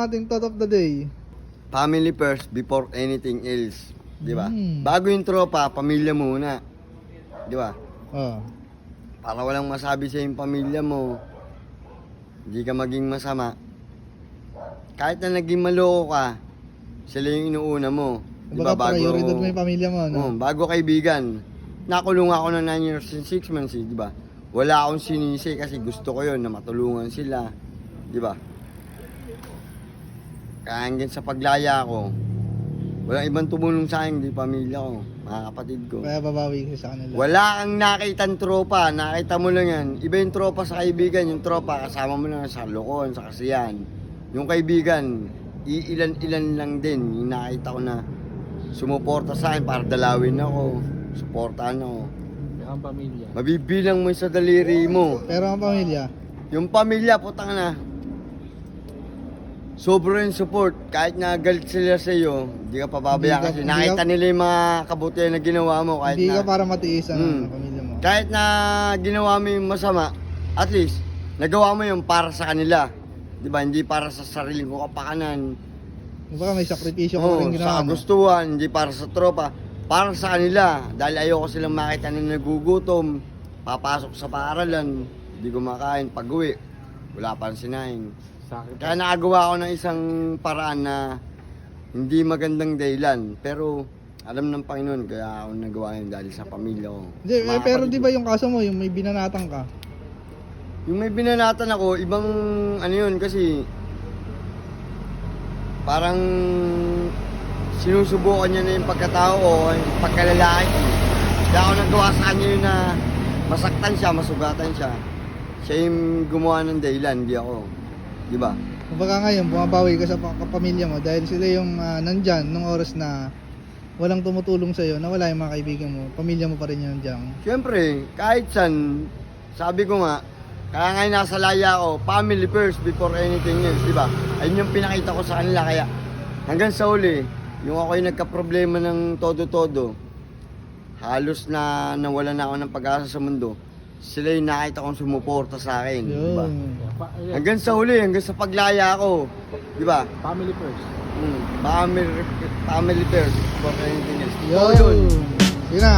ating thought of the day? Family first before anything else. Di ba? Mm. Bago yung tropa, pamilya muna. Di ba? Oh. Para walang masabi sa yung pamilya mo, hindi ka maging masama. Kahit na naging maloko ka, sila yung inuuna mo. Di ba? Baga prioridad mo yung pamilya mo, no? Bago kaibigan. Nakulong ako ng 9 years and 6 months, di ba? Wala akong sinisi kasi gusto ko yun na matulungan sila. Di ba? Kaya hanggang sa paglaya ko, walang ibang tumulong sa akin, di pamilya ko, mga kapatid ko. Kaya babawi ka sa kanila. Wala kang nakitang tropa, nakita mo lang yan. Iba yung tropa sa kaibigan, yung tropa kasama mo lang sa lokohan, sa kasiyahan. Yung kaibigan, iilan-ilan lang din. Yung nakita ko na sumuporta sa akin para dalawin ako, suportahan ako. Ang pamilya. Mabibilang mo sa daliri mo. Pero ang pamilya, Yung pamilya, putang na. Sobrang support. Kahit na galit sila sa iyo, hindi ka pababayaan kasi Hindi ka- nakita nila yung mga kabutihan na ginawa mo. Kahit hindi na, ka para matiisan Mm. ang pamilya mo. kahit na ginawa mo yung masama, at least, nagawa mo yung para sa kanila. Di ba? Hindi para sa sarili ko kapakanan. Baka may sakripisyo ka Oo, rin ginawa sa mo. kagustuhan, hindi para sa tropa. Para sa kanila. Dahil ayoko silang makita na nagugutom. Papasok sa paaralan. Hindi kumakain. Pag-uwi, wala pang sinaing. Sakit. Kaya nakagawa ko ng isang paraan na hindi magandang dahilan. Pero alam ng Panginoon, kaya ako nagawa yun dahil sa pamilya ko. Hindi, Sa mga pero kapatid di ko. ba yung kaso mo, yung may binanatang ka? Yung may binanatan ako, ibang ano yun kasi parang sinusubukan niya na yung pagkatao ko, yung pagkalalaki ko. Kaya ako nagawa sa kanya yun na masaktan siya, masugatan siya. Siya yung gumawa ng dahilan, hindi ako. Di ba? Kumbaga ngayon, bumabawi ka sa kapamilya mo dahil sila yung nandyan nung oras na walang tumutulong sa'yo, na wala yung mga kaibigan mo, pamilya mo pa rin yun dyan. Siyempre, kahit saan, sabi ko nga, kaya ngayon nasa laya ako, family first before anything else, di ba? Ayun yung pinakita ko sa kanila, kaya hanggang sa uli, yung ako yung nagka-problema ng todo-todo, halos na nawala na ako ng pag-asa sa mundo, sila yung nakita kong sumuporta sa akin, di ba? Yun. Hanggang sa uli, hanggang sa paglaya ko, di ba? Family first. Family first before anything else. Yo! So, yun. Yun na.